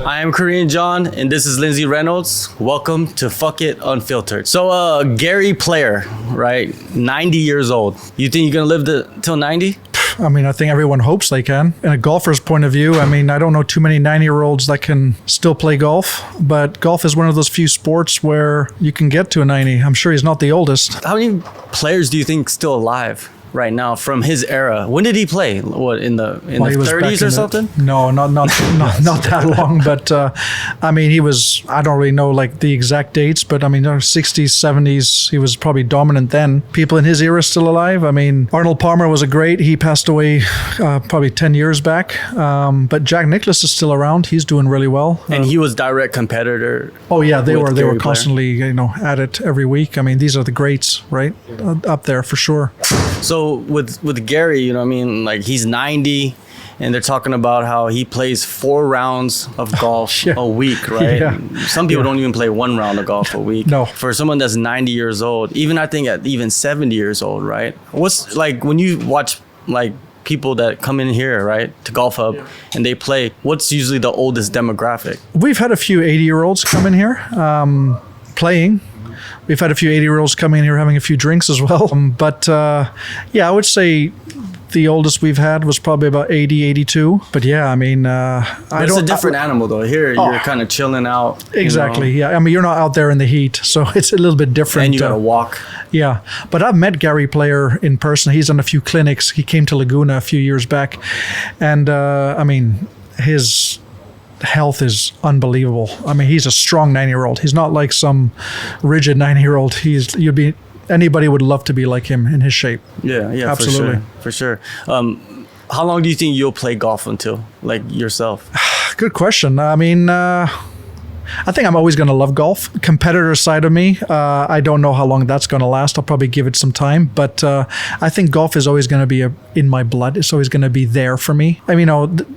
I am Korean John, and this is Lindsay Renolds. Welcome to Fhuket Unfiltered. So, Gary Player, right? 90 years old. You think you're gonna live till 90? I mean, I think everyone hopes they can. In a golfer's point of view, I mean, I don't know too many 90-year-olds that can still play golf, but golf is one of those few sports where you can get to a 90. I'm sure he's not the oldest. How many players do you think still alive right now from his era? When did he play? What, in the 30s or something? No, not that long. But I mean, he was, I don't really know like the exact dates, but I mean, 60s, 70s, he was probably dominant then. People in his era still alive. I mean, Arnold Palmer was a great. He passed away probably 10 years back. But Jack Nicklaus is still around. He's doing really well. And he was direct competitor. Oh yeah, they were constantly at it every week. I mean, these are the greats, right? Up there for sure. So with Gary, you know what I mean? Like he's 90 and they're talking about how he plays 4 rounds of golf a week, right? Yeah. Some people don't even play 1 round of golf a week. No. For someone that's 90 years old, even I think at even 70 years old, right? What's like when you watch like people that come in here, right, to Golf Hub and they play, what's usually the oldest demographic? We've had a few 80-year-olds come in here playing. We've had a few 80-year-olds coming in here having a few drinks as well. But yeah, I would say the oldest we've had was probably about 80, 82. But yeah, I mean, it's a different animal though. Here, you're kind of chilling out. Exactly. Yeah. I mean, you're not out there in the heat, so it's a little bit different. And you got to walk. Yeah. But I've met Gary Player in person. He's done a few clinics. He came to Laguna a few years back. And I mean, his health is unbelievable. I mean, he's a strong 90-year-old. He's not like some rigid 90-year-old. Anybody would love to be like him in his shape. Yeah, absolutely, for sure. How long do you think you'll play golf until, like yourself? Good question. I mean, I think I'm always going to love golf. Competitor side of me, I don't know how long that's going to last. I'll probably give it some time, but I think golf is always going to be in my blood. It's always going to be there for me. I mean,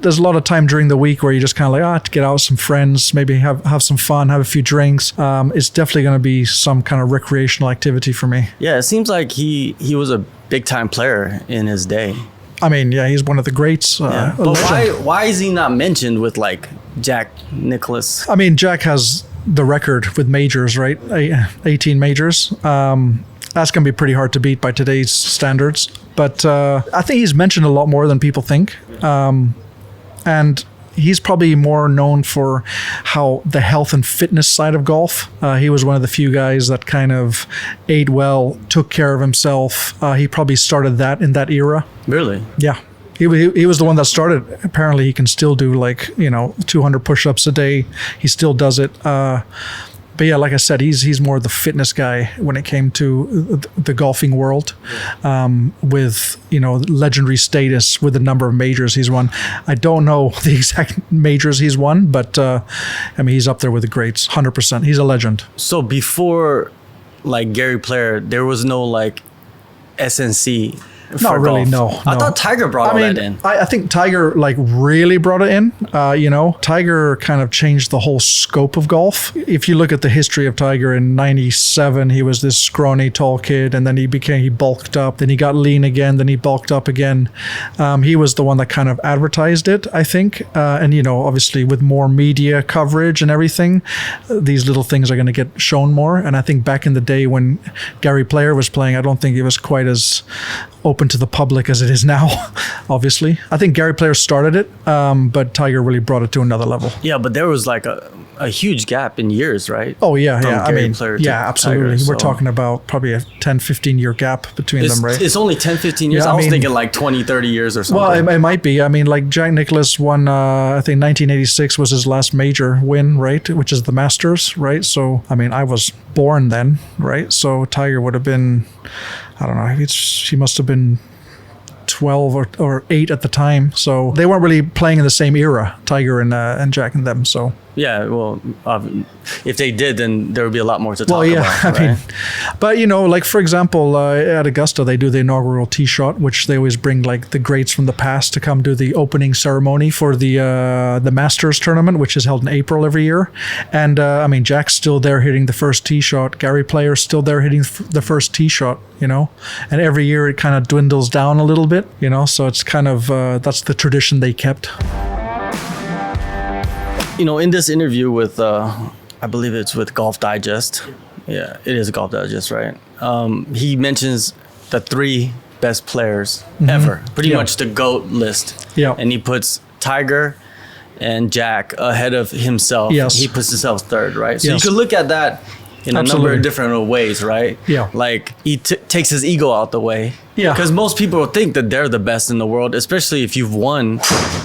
there's a lot of time during the week where you just kind of like, to get out with some friends, maybe have some fun, have a few drinks. It's definitely going to be some kind of recreational activity for me. Yeah, it seems like he was a big time player in his day. I mean, yeah, he's one of the greats. But why is he not mentioned with like Jack Nicklaus? I mean, Jack has the record with majors, right? 18 majors. That's going to be pretty hard to beat by today's standards. But I think he's mentioned a lot more than people think. And he's probably more known for how the health and fitness side of golf. He was one of the few guys that kind of ate well, took care of himself. He probably started that in that era. Really? Yeah. He was the one that started. Apparently he can still do 200 push-ups a day. He still does it. But yeah, like I said, he's more the fitness guy when it came to the golfing world, with legendary status with the number of majors he's won. I don't know the exact majors he's won, but I mean he's up there with the greats, 100%. He's a legend. So before like Gary Player, there was no like SNC. Not really, no. I thought Tiger brought that in. I think Tiger really brought it in. Tiger kind of changed the whole scope of golf. If you look at the history of Tiger in '97, he was this scrawny, tall kid, and then he bulked up. Then he got lean again. Then he bulked up again. He was the one that kind of advertised it, I think. And obviously with more media coverage and everything, these little things are going to get shown more. And I think back in the day when Gary Player was playing, I don't think it was quite as open to the public as it is now, obviously. I think Gary Player started it, but Tiger really brought it to another level. Yeah, but there was like a huge gap in years, right? Oh, yeah, From yeah. Gary Player to absolutely. Tiger, We're talking about probably a 10, 15-year gap between them, right? It's only 10, 15 years? Yeah, I was thinking like 20, 30 years or something. Well, it might be. I mean, like Jack Nicklaus won, I think 1986 was his last major win, right? Which is the Masters, right? So, I mean, I was born then, right? So Tiger would have been, I don't know, he must have been 12 or 8 at the time, so they weren't really playing in the same era, Tiger and Jack and them. So yeah, well, if they did, then there would be a lot more to talk about. I mean, but like for example, at Augusta they do the inaugural tee shot, which they always bring like the greats from the past to come do the opening ceremony for the Masters tournament, which is held in April every year. And I mean, Jack's still there hitting the first tee shot. Gary Player's still there hitting the first tee shot. And every year it kind of dwindles down a little bit. So it's kind of that's the tradition they kept. in this interview with, I believe it's with Golf Digest. Yeah, it is Golf Digest, right? He mentions the 3 best players ever, pretty much the GOAT list. Yeah. And he puts Tiger and Jack ahead of himself. Yes. He puts himself third, right? So Yes. you could look at that in a number of different ways, right? Yeah. Like he takes his ego out the way. Yeah. Because most people think that they're the best in the world, especially if you've won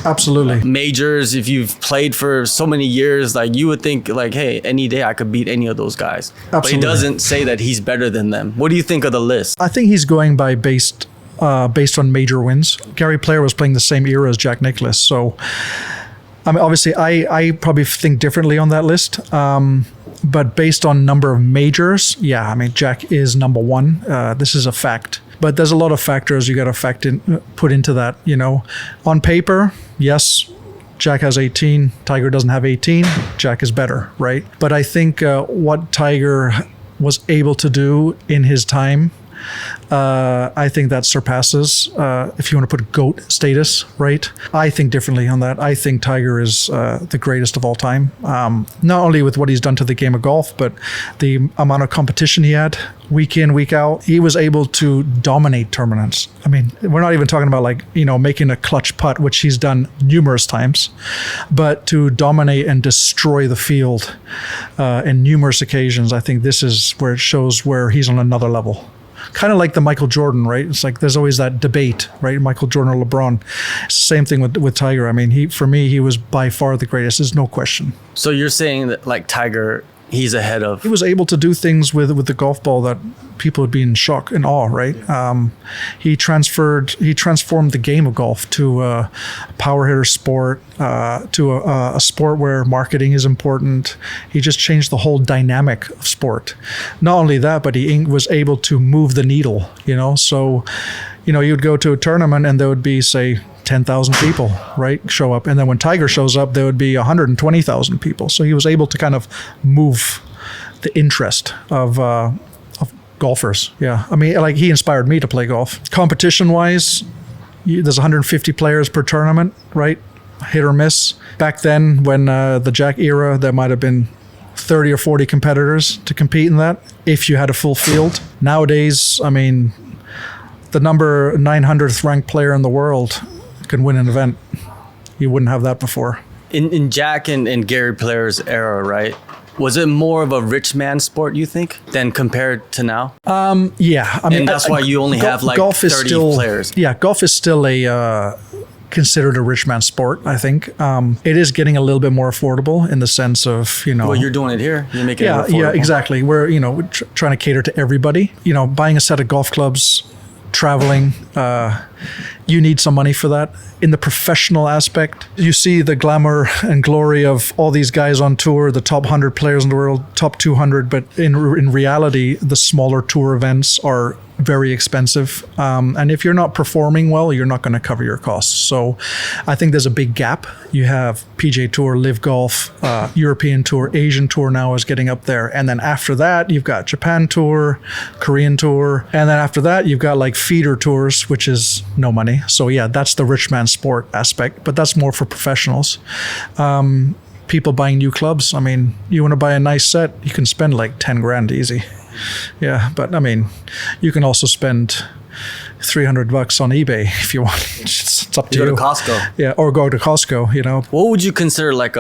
Absolutely. majors, if you've played for so many years. Like you would think like, hey, any day I could beat any of those guys. But he Absolutely. doesn't say that he's better than them. What do you think of the list? I think he's going by based on major wins. Gary Player was playing the same era as Jack Nicklaus. So, I mean, obviously, I probably think differently on that list. But based on number of majors, yeah, I mean, Jack is number 1. This is a fact. But there's a lot of factors you got to put into that. On paper, yes, Jack has 18. Tiger doesn't have 18. Jack is better, right? But I think what Tiger was able to do in his time, I think that surpasses, if you want to put GOAT status, right? I think differently on that. I think Tiger is the greatest of all time. Not only with what he's done to the game of golf, but the amount of competition he had week in, week out. He was able to dominate tournaments. I mean, we're not even talking about making a clutch putt, which he's done numerous times, but to dominate and destroy the field in numerous occasions. I think this is where it shows where he's on another level. Kind of like the Michael Jordan, right? It's like there's always that debate, right? Michael Jordan or LeBron. Same thing with Tiger. I mean, for me, he was by far the greatest. There's no question. So you're saying that like Tiger, he's ahead of. He was able to do things with the golf ball that people would be in shock and awe, right? He transformed the game of golf to a power hitter sport, to a sport where marketing is important. He just changed the whole dynamic of sport. Not only that, but he was able to move the needle, So, you'd go to a tournament and there would be, say, 10,000 people, right, show up. And then when Tiger shows up, there would be 120,000 people. So he was able to kind of move the interest of golfers. Yeah. I mean, like he inspired me to play golf. Competition-wise, there's 150 players per tournament, right? Hit or miss. Back then, when the Jack era, there might have been 30 or 40 competitors to compete in that if you had a full field. Nowadays, I mean, the number 900th ranked player in the world can win an event. You wouldn't have that before. In Jack and Gary Player's era, right? Was it more of a rich man sport, you think, than compared to now? Yeah. I mean, and that's why you only have like golf 30 players. Yeah, golf is still considered a rich man sport, I think. It is getting a little bit more affordable in the sense of, Well, you're doing it here. You're making it more affordable. Yeah, exactly. We're, we're trying to cater to everybody. Buying a set of golf clubs, traveling, you need some money for that. In the professional aspect, you see the glamour and glory of all these guys on tour, the top 100 players in the world, top 200, but in reality, the smaller tour events are very expensive. And if you're not performing well, you're not going to cover your costs. So I think there's a big gap. You have PGA Tour, LIV Golf, European Tour, Asian Tour now is getting up there. And then after that, you've got Japan Tour, Korean Tour. And then after that, you've got like feeder tours, which is no money. So yeah, that's the rich man sport aspect, but that's more for professionals. People buying new clubs. I mean, you want to buy a nice set, you can spend like 10 grand easy. Yeah, but I mean, you can also spend $300 on eBay if you want. It's up to you. Go to Costco. Yeah, or go to Costco. What would you consider like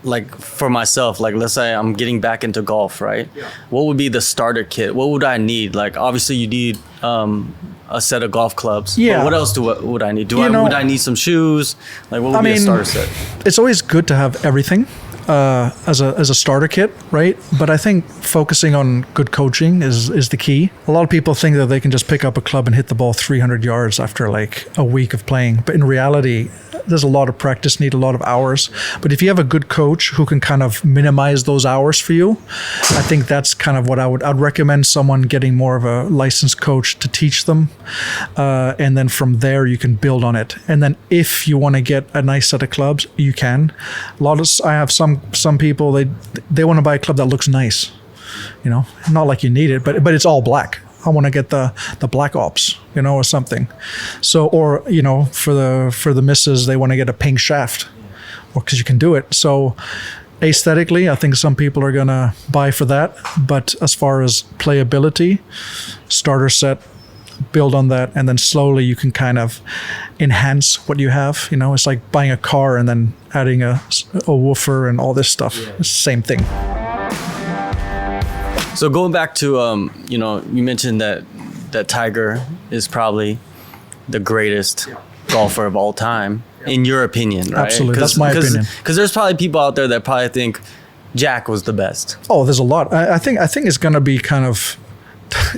like for myself, like let's say I'm getting back into golf, right? Yeah. What would be the starter kit? What would I need? Like obviously you need a set of golf clubs. Yeah. But what else would I need? Would I need some shoes? Like what would be a starter set? It's always good to have everything. As a starter kit, right? But I think focusing on good coaching is the key. A lot of people think that they can just pick up a club and hit the ball 300 yards after like a week of playing. But in reality, there's a lot of practice, need a lot of hours. But if you have a good coach who can kind of minimize those hours for you, I think that's kind of what I'd recommend someone getting more of a licensed coach to teach them. And then from there, you can build on it. And then if you want to get a nice set of clubs, you can. I have some people, they want to buy a club that looks nice, not like you need it, but it's all black. I want to get the Black Ops, or something. So, or, for the misses, they want to get a pink shaft. or because you can do it. So aesthetically, I think some people are gonna buy for that. But as far as playability, starter set, build on that, and then slowly you can kind of enhance what you have. You know, it's like buying a car and then adding a woofer and all this stuff. It's the same thing. So going back to, you know, you mentioned that Tiger is probably the greatest golfer of all time, in your opinion, right? Absolutely, that's my opinion. Because there's probably people out there that probably think Jack was the best. Oh, there's a lot. I think it's going to be kind of,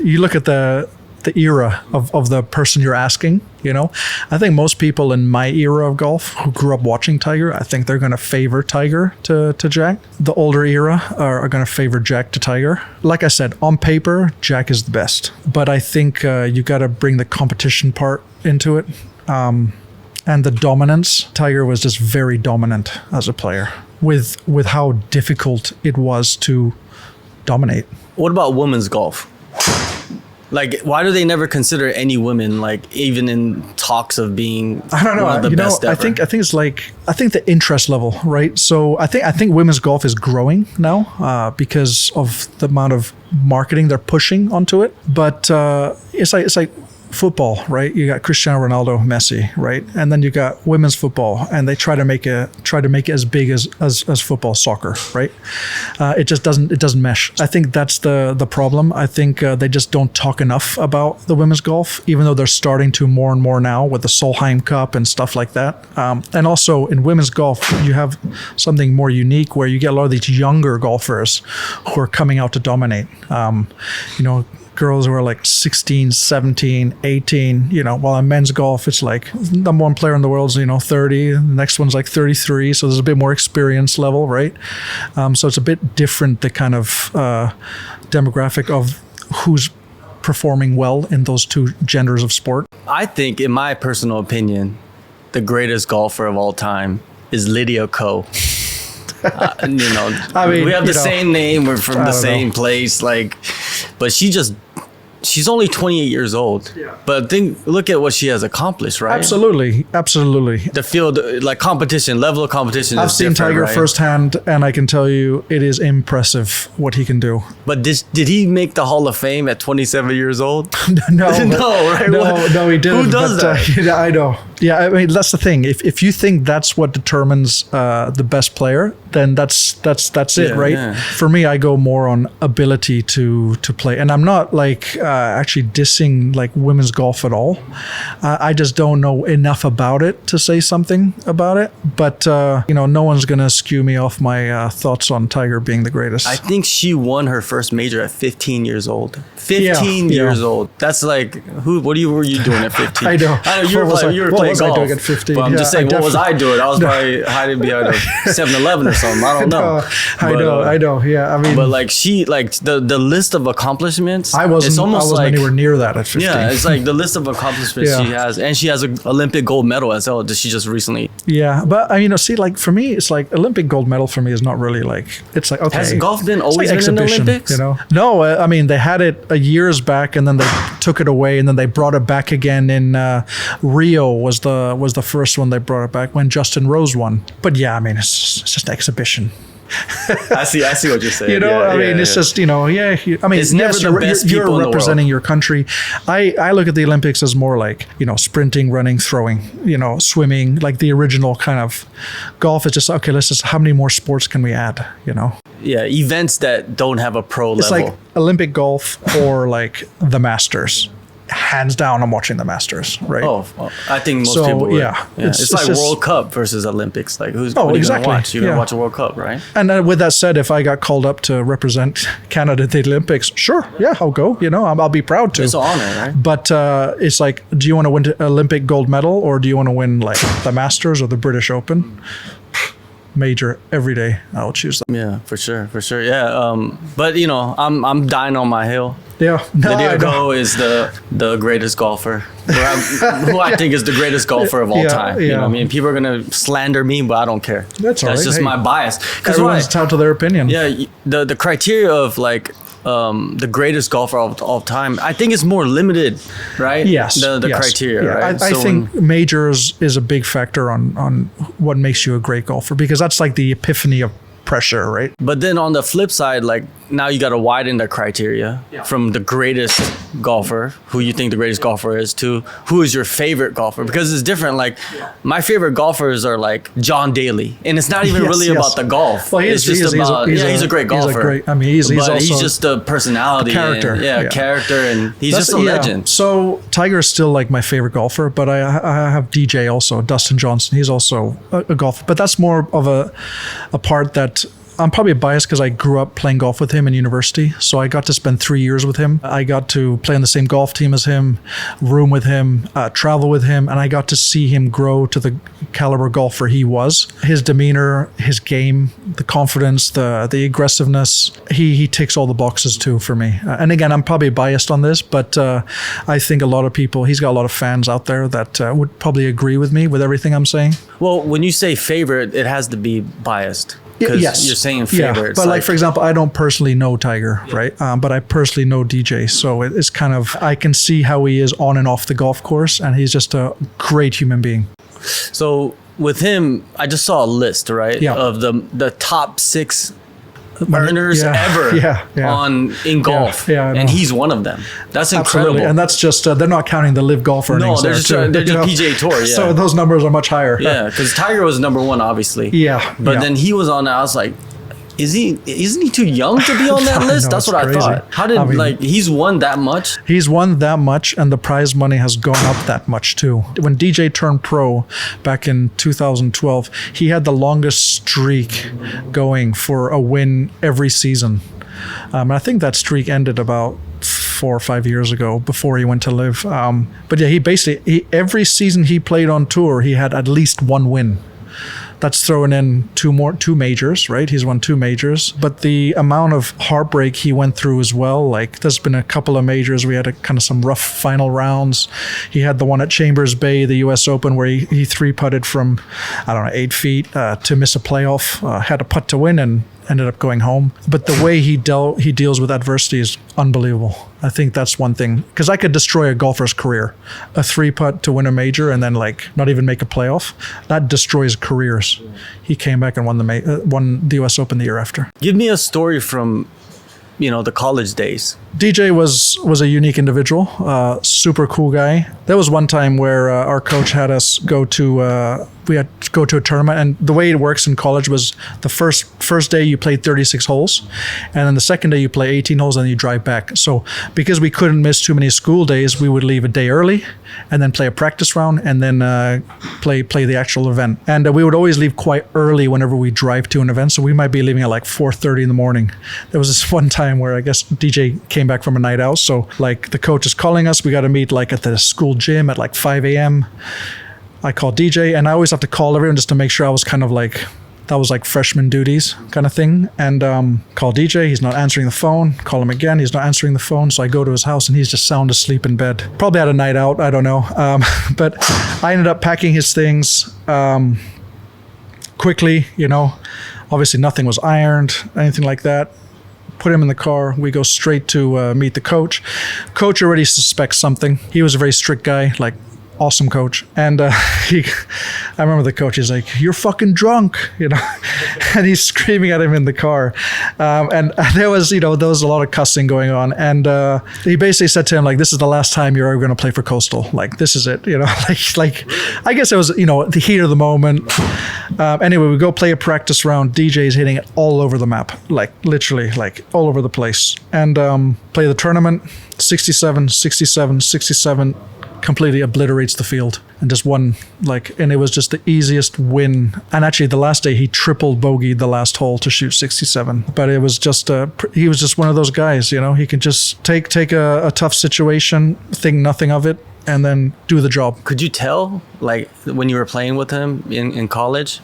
you look at the era of the person you're asking, you know. I think most people in my era of golf who grew up watching Tiger, I think they're going to favor Tiger to Jack. The older era are going to favor Jack to Tiger. Like I said, on paper, Jack is the best. But I think you got to bring the competition part into it. And the dominance. Tiger was just very dominant as a player with how difficult it was to dominate. What about women's golf? Like, why do they never consider any women, like, even in talks of being I don't know. one of the best ever? I think it's like, I think the interest level, right? So I think women's golf is growing now because of the amount of marketing they're pushing onto it. But it's like football, right? You got Cristiano Ronaldo, Messi, right? And then you got women's football, and they try to make it as big as football, soccer, right? It just doesn't mesh. I think that's the problem. I think they just don't talk enough about the women's golf, even though they're starting to more and more now with the Solheim Cup and stuff like that. And also in women's golf, you have something more unique where you get a lot of these younger golfers who are coming out to dominate. You know, girls who are like 16, 17, 18, you know, while in men's golf, it's like number one player in the world's, 30, the next one's like 33. So there's a bit more experience level, right? So it's a bit different, the kind of demographic of who's performing well in those two genders of sport. I think, in my personal opinion, the greatest golfer of all time is Lydia Ko. I mean, we have the same name. We're from the same place. Like, but she's only 28 years old. Yeah. But look at what she has accomplished, right? Absolutely. The field, like level of competition. I've seen Tiger right? firsthand, and I can tell you it is impressive what he can do. But did he make the Hall of Fame at 27 years old? No, right? No, he didn't. Who does that? I know. Yeah, I mean, that's the thing. If you think that's what determines the best player, then that's it, right? Yeah. For me, I go more on ability to play, and I'm not like actually dissing like women's golf at all. I just don't know enough about it to say something about it. But no one's gonna skew me off my thoughts on Tiger being the greatest. I think she won her first major at 15 years old. 15 years old. That's like What were you doing at 15? I know. You were playing golf. I doing at 15? But I'm just saying, what was I doing? I was probably hiding behind a 7-Eleven or something. I don't know. I know. Yeah, I mean, but like the list of accomplishments. I wasn't anywhere near that at 15. Yeah, it's like the list of accomplishments she has, and she has an Olympic gold medal as well. She just recently. Yeah, but see, like for me, it's like Olympic gold medal for me is not really like, it's like, okay. Has golf been always like been in the Olympics? You know? No, I mean they had it years back, and then they took it away, and then they brought it back again in Rio was the first one they brought it back when Justin Rose won. But yeah, I mean it's just exhibition. I see what you're saying. I mean, it's just, I mean, it's never the best you're people representing your country. I look at the Olympics as more like, sprinting, running, throwing, swimming, like the original kind of. Golf is just, okay, how many more sports can we add, Yeah, events that don't have a pro level. It's like Olympic golf or like the Masters. Hands down, I'm watching the Masters, right? Oh, I think most people would. Yeah. It's like just, World Cup versus Olympics. Like, what are you going to watch? You're going to watch a World Cup, right? And with that said, if I got called up to represent Canada at the Olympics, sure, yeah, I'll go. I'll be proud to. It's an honor, right? But it's like, do you want to win an Olympic gold medal, or do you want to win like the Masters or the British Open? Major every day, I'll choose them. Yeah, for sure. Yeah, but I'm dying on my hill. Yeah, Lydia Ko is the greatest golfer, who I think is the greatest golfer of all time. You know what I mean? People are gonna slander me, but I don't care. That's all right. Just my bias. Everyone's entitled to their opinion. Yeah, the criteria of like the greatest golfer of all time, I think it's more limited, right? Yes. The yes. criteria, Yeah. right? I think majors is a big factor on what makes you a great golfer, because that's like the epiphany of pressure, right? But then on the flip side, like now you got to widen the criteria from the greatest golfer, who you think the greatest golfer is, to who is your favorite golfer, because it's different. Like my favorite golfers are like John Daly, and it's not even really about the golf. Well, it's just about he's a great golfer. He's also he's just a personality, a character. And, character, and he's just a legend. So Tiger is still like my favorite golfer, but I have DJ also, Dustin Johnson. He's also a golfer, but that's more of a part that I'm probably biased because I grew up playing golf with him in university. So I got to spend 3 years with him. I got to play on the same golf team as him, room with him, travel with him, and I got to see him grow to the caliber golfer he was. His demeanor, his game, the confidence, the aggressiveness, he ticks all the boxes too for me. And again, I'm probably biased on this, but I think a lot of people, he's got a lot of fans out there that would probably agree with me with everything I'm saying. Well, when you say favorite, it has to be biased. Yes. You're saying favorites. But like, for example, I don't personally know Tiger, right? But I personally know DJ. So it's kind of, I can see how he is on and off the golf course, and he's just a great human being. So with him, I just saw a list, right? Of the top 6 earners ever in golf. And he's one of them. That's incredible. Absolutely. And that's just, they're not counting the LIV golf earnings. No, they're just PGA Tour, yeah. So those numbers are much higher. Yeah, because Tiger was number 1, obviously. Yeah. But then he was on, I was like, isn't he too young to be on that list? That's what crazy. I thought. How did, he's won that much? He's won that much, and the prize money has gone up that much too. When DJ turned pro back in 2012, he had the longest streak going for a win every season. And I think that streak ended about 4 or 5 years ago before he went to LIV. But yeah, he basically, every season he played on tour, he had at least one win. That's throwing in two majors, right? He's won 2 majors. But the amount of heartbreak he went through as well, like there's been a couple of majors. We had kind of some rough final rounds. He had the one at Chambers Bay, the US Open, where he 3-putted from, 8 feet to miss a playoff, had a putt to win and ended up going home. But the way he deals with adversity is unbelievable. I think that's one thing, because I could destroy a golfer's career. A 3-putt to win a major and then not even make a playoff, that destroys careers. He came back and won the US Open the year after. Give me a story from the college days. DJ was a unique individual, super cool guy. There was one time where our coach had us go to a tournament, and the way it works in college was the first day you played 36 holes, and then the second day you play 18 holes, and then you drive back. So because we couldn't miss too many school days, we would leave a day early and then play a practice round and then play the actual event. And we would always leave quite early whenever we drive to an event, so we might be leaving at like 4:30 in the morning. There was this one time where I guess DJ came back from a night out, so like the coach is calling us, we got to meet like at the school gym at like 5 a.m. I call DJ, and I always have to call everyone just to make sure I was kind of like, that was like freshman duties kind of thing. And call DJ, he's not answering the phone. Call him again, he's not answering the phone. So I go to his house and he's just sound asleep in bed. Probably had a night out, I don't know. But I ended up packing his things quickly, Obviously nothing was ironed, anything like that. Put him in the car. We go straight to meet the coach. Coach already suspects something. He was a very strict guy, like awesome coach. And I remember the coach is like, "You're fucking drunk," and he's screaming at him in the car. And there was a lot of cussing going on. And he basically said to him, like, "This is the last time you're ever going to play for Coastal. Like, this is it." Like I guess it was, the heat of the moment. Anyway, we go play a practice round. DJ's hitting it all over the map, like literally, like all over the place. And play the tournament, 67, 67, 67. Completely obliterates the field and just won, and it was just the easiest win. And actually the last day he triple bogeyed the last hole to shoot 67. But it was just he was just one of those guys, he can just take a tough situation, think nothing of it, and then do the job. Could you tell, like, when you were playing with him in college,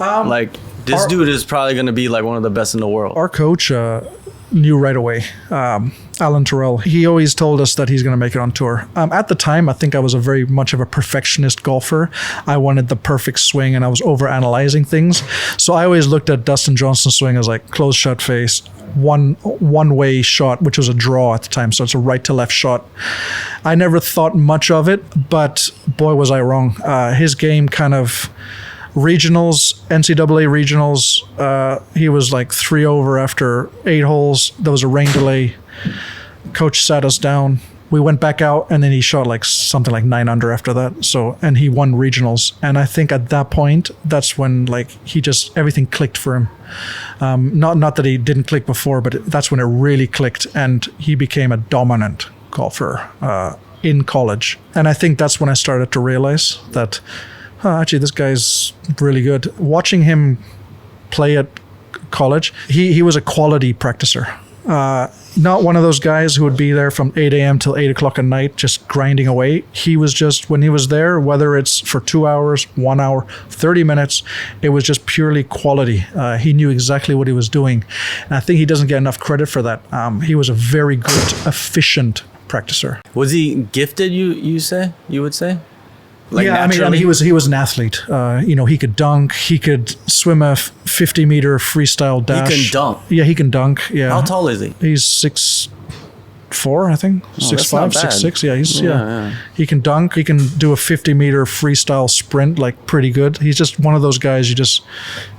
this dude is probably going to be like one of the best in the world? Our coach, knew right away. Alan Terrell, he always told us that he's going to make it on tour. At the time, I think I was a very much of a perfectionist golfer. I wanted the perfect swing and I was over-analyzing things. So I always looked at Dustin Johnson's swing as like closed shut face, one-way shot, which was a draw at the time. So it's a right to left shot. I never thought much of it, but boy, was I wrong. His game kind of... Regionals, NCAA regionals, he was like 3 over after 8 holes. There was a rain delay. Coach sat us down. We went back out, and then he shot like something like 9 under after that. So, and he won regionals. And I think at that point, that's when like he just everything clicked for him. Not that he didn't click before, but that's when it really clicked, and he became a dominant golfer in college. And I think that's when I started to realize that. Actually, this guy's really good. Watching him play at college, he was a quality practicer. Not one of those guys who would be there from 8 a.m. till 8 o'clock at night just grinding away. He was just, when he was there, whether it's for 2 hours, 1 hour, 30 minutes, it was just purely quality. He knew exactly what he was doing. And I think he doesn't get enough credit for that. He was a very good, efficient practicer. Was he gifted, you would say? Like yeah, naturally? I mean, he was an athlete. He could dunk. He could swim a 50-meter freestyle dash. He can dunk. Yeah, he can dunk. Yeah. How tall is he? He's 6'4", I think. 6'5", 6'6". Yeah, yeah. He can dunk. He can do a 50-meter freestyle sprint, like pretty good. He's just one of those guys. You just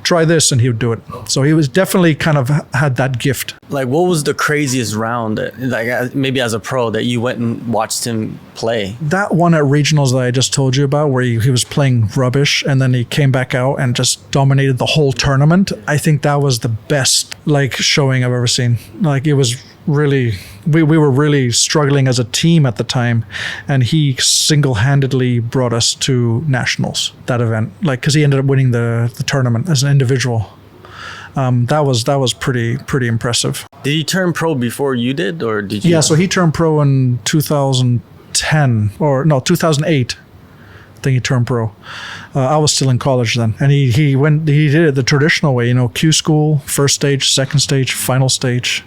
try this, and he would do it. So he was definitely kind of had that gift. Like, what was the craziest round, like maybe as a pro, that you went and watched him play? That one at regionals that I just told you about, where he was playing rubbish, and then he came back out and just dominated the whole tournament. I think that was the best like showing I've ever seen. Like, it was really, we were really struggling as a team at the time, and he single-handedly brought us to nationals, that event, like, because he ended up winning the tournament as an individual. That was pretty impressive. Did he turn pro before you did, or did you? Yeah, so he turned pro in 2010, or no, 2008. I think he turned pro. I was still in college then, and he did it the traditional way, Q school, first stage, second stage, final stage,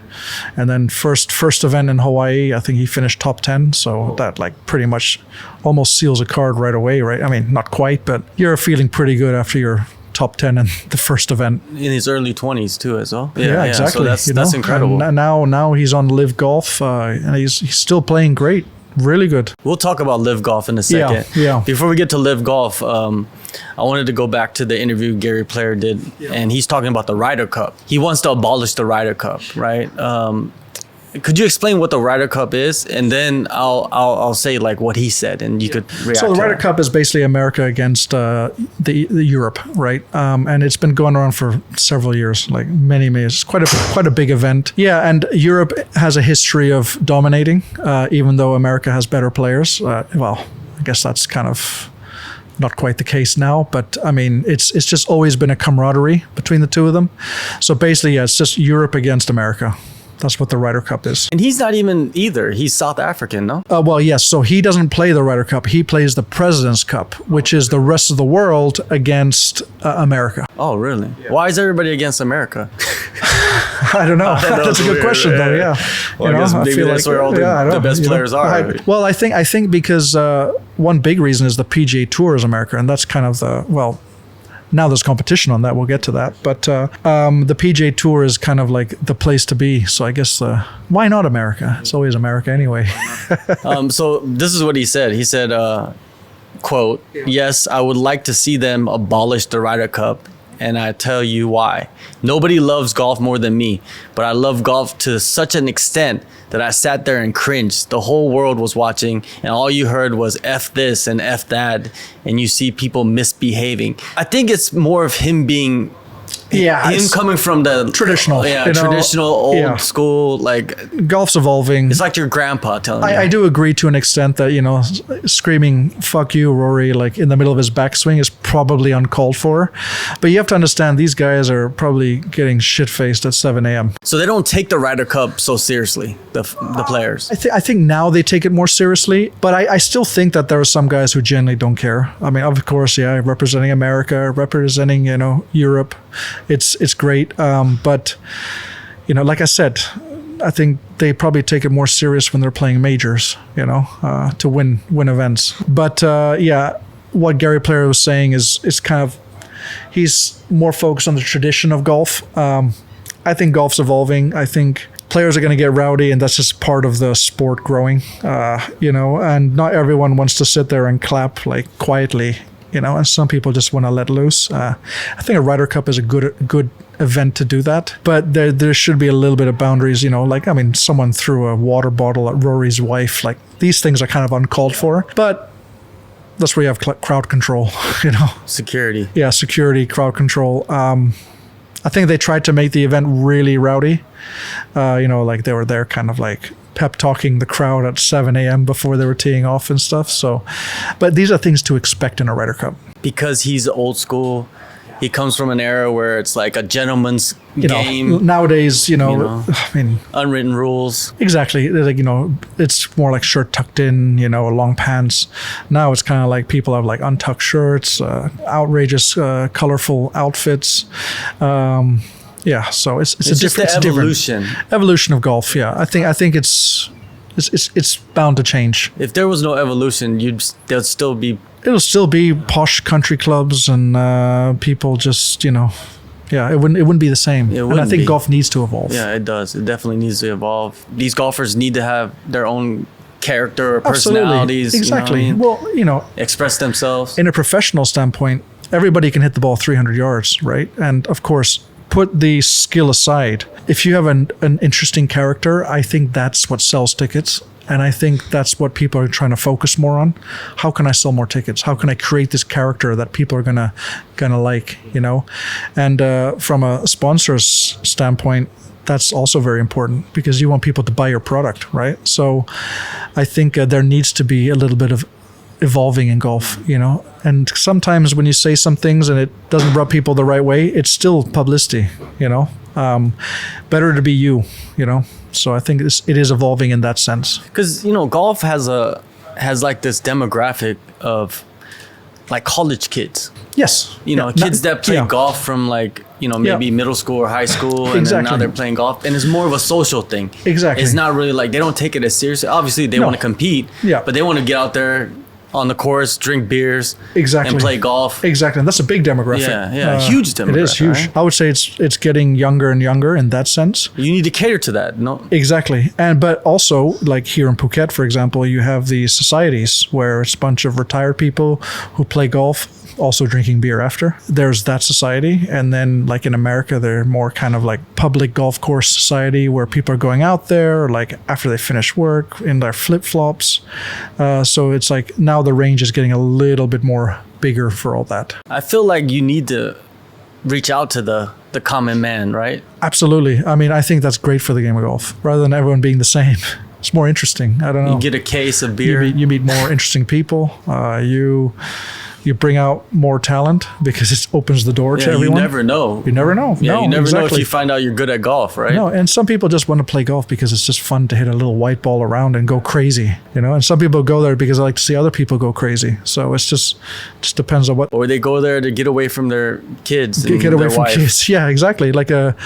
and then first event in Hawaii. I think he finished top 10, so that like pretty much almost seals a card right away, right? I mean, not quite, but you're feeling pretty good after your top 10 in the first event. In his early 20s too, as well. Yeah, exactly. So that's incredible. And now he's on LIV Golf, and he's still playing great. Really good. We'll talk about LIV Golf in a second. Yeah. Before we get to LIV Golf, I wanted to go back to the interview Gary Player did, and he's talking about the Ryder Cup. He wants to abolish the Ryder Cup, right? Could you explain what the Ryder Cup is, and then I'll say like what he said, and you could react. So the Ryder Cup is basically America against the Europe, right? And it's been going on for several years, like many years. It's quite a big event. Yeah, and Europe has a history of dominating, even though America has better players. Well, I guess that's kind of not quite the case now, but I mean, it's just always been a camaraderie between the two of them. So basically, yeah, it's just Europe against America. That's what the Ryder Cup is. And he's not even either. He's South African, no? Well, yes. So he doesn't play the Ryder Cup. He plays the President's Cup, which is the rest of the world against America. Oh, really? Yeah. Why is everybody against America? I don't know. That's a good question, though. Yeah. Well, I guess maybe that's where all the best players are. Well, I think because one big reason is the PGA Tour is America, and that's kind of now there's competition on that. We'll get to that. But the PGA Tour is kind of like the place to be. So I guess why not America? It's always America anyway. So this is what he said. He said, quote, "Yes, I would like to see them abolish the Ryder Cup. And I tell you why. Nobody loves golf more than me, but I love golf to such an extent that I sat there and cringed. The whole world was watching, and all you heard was F this and F that, and you see people misbehaving." I think it's more of him being... him coming from the traditional, traditional old school, like golf's evolving. It's like your grandpa telling you. I do agree to an extent that screaming "fuck you, Rory" like in the middle of his backswing is probably uncalled for, but you have to understand these guys are probably getting shit faced at 7 a.m. So they don't take the Ryder Cup so seriously. The players. I think now they take it more seriously, but I still think that there are some guys who genuinely don't care. I mean, of course, representing America, representing Europe. It's great, but like I said, I think they probably take it more serious when they're playing majors, to win events. But what Gary Player was saying is kind of, he's more focused on the tradition of golf. I think golf's evolving. I think players are going to get rowdy, and that's just part of the sport growing, and not everyone wants to sit there and clap like quietly, and some people just want to let loose. I think a Ryder Cup is a good event to do that, but there should be a little bit of boundaries, someone threw a water bottle at Rory's wife. Like, these things are kind of uncalled for, but that's where you have crowd control, Security. Yeah, security, crowd control. I think they tried to make the event really rowdy. Like they were there kind of like pep talking the crowd at 7 a.m. before they were teeing off and stuff. So, but these are things to expect in a Ryder Cup. Because he's old school, he comes from an era where it's like a gentleman's game. Nowadays, unwritten rules. Exactly. Like, it's more like shirt tucked in, long pants. Now it's kind of like people have like untucked shirts, outrageous, colorful outfits. So it's a just different evolution of golf. Yeah, I think it's bound to change. If there was no evolution, it'll still be posh country clubs and people just it wouldn't be the same. And I think golf needs to evolve. Yeah, it does. It definitely needs to evolve. These golfers need to have their own character or personalities. Exactly. Well, express themselves. In a professional standpoint, everybody can hit the ball 300 yards, right? And of course, put the skill aside. If you have an interesting character, I think that's what sells tickets. And I think that's what people are trying to focus more on. How can I sell more tickets? How can I create this character that people are gonna like, And from a sponsor's standpoint, that's also very important because you want people to buy your product, right? So I think there needs to be a little bit of evolving in golf, and sometimes when you say some things and it doesn't rub people the right way, it's still publicity, better to be you, so I think it is evolving in that sense. Because golf has like this demographic of like college kids. Yes. Kids that play golf from like, maybe middle school or high school, and then now they're playing golf, and it's more of a social thing. Exactly. It's not really like, they don't take it as seriously. Obviously they want to compete, but they want to get out there on the course, drink beers, and play golf. Exactly, and that's a big demographic. Yeah, huge demographic. It is huge. Right? I would say it's getting younger and younger in that sense. You need to cater to that, no? Exactly, but also like here in Phuket, for example, you have these societies where it's a bunch of retired people who play golf, also drinking beer after. There's that society, and then like in America, they're more kind of like public golf course society where people are going out there like after they finish work in their flip-flops. So it's like now the range is getting a little bit more bigger for all that. I feel like you need to reach out to the common man, right? Absolutely. I mean, I think that's great for the game of golf rather than everyone being the same. It's more interesting. I don't know. You get a case of beer. You meet more interesting people. You bring out more talent because it opens the door to everyone. You never know. You never know. Yeah, no, you never know if exactly. you find out you're good at golf, right? No, and some people just want to play golf because it's just fun to hit a little white ball around and go crazy, And some people go there because they like to see other people go crazy. So it's just depends on what. Or they go there to get away from their kids. Get away from kids. Yeah, exactly. Like a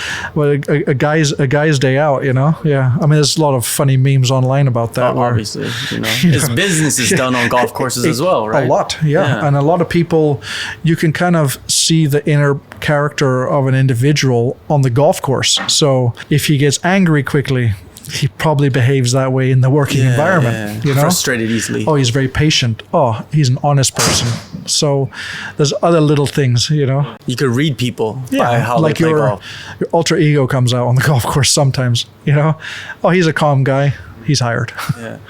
guy's day out. Yeah. I mean, there's a lot of funny memes online about that. Obviously, his business is done on golf courses as well, right? A lot, yeah. And a lot of people, you can kind of see the inner character of an individual on the golf course. So if he gets angry quickly, he probably behaves that way in the working environment. Frustrated easily. Oh, he's very patient. Oh, he's an honest person. So there's other little things, You could read people by how like they play golf. Your alter ego comes out on the golf course sometimes, Oh, he's a calm guy. He's hired.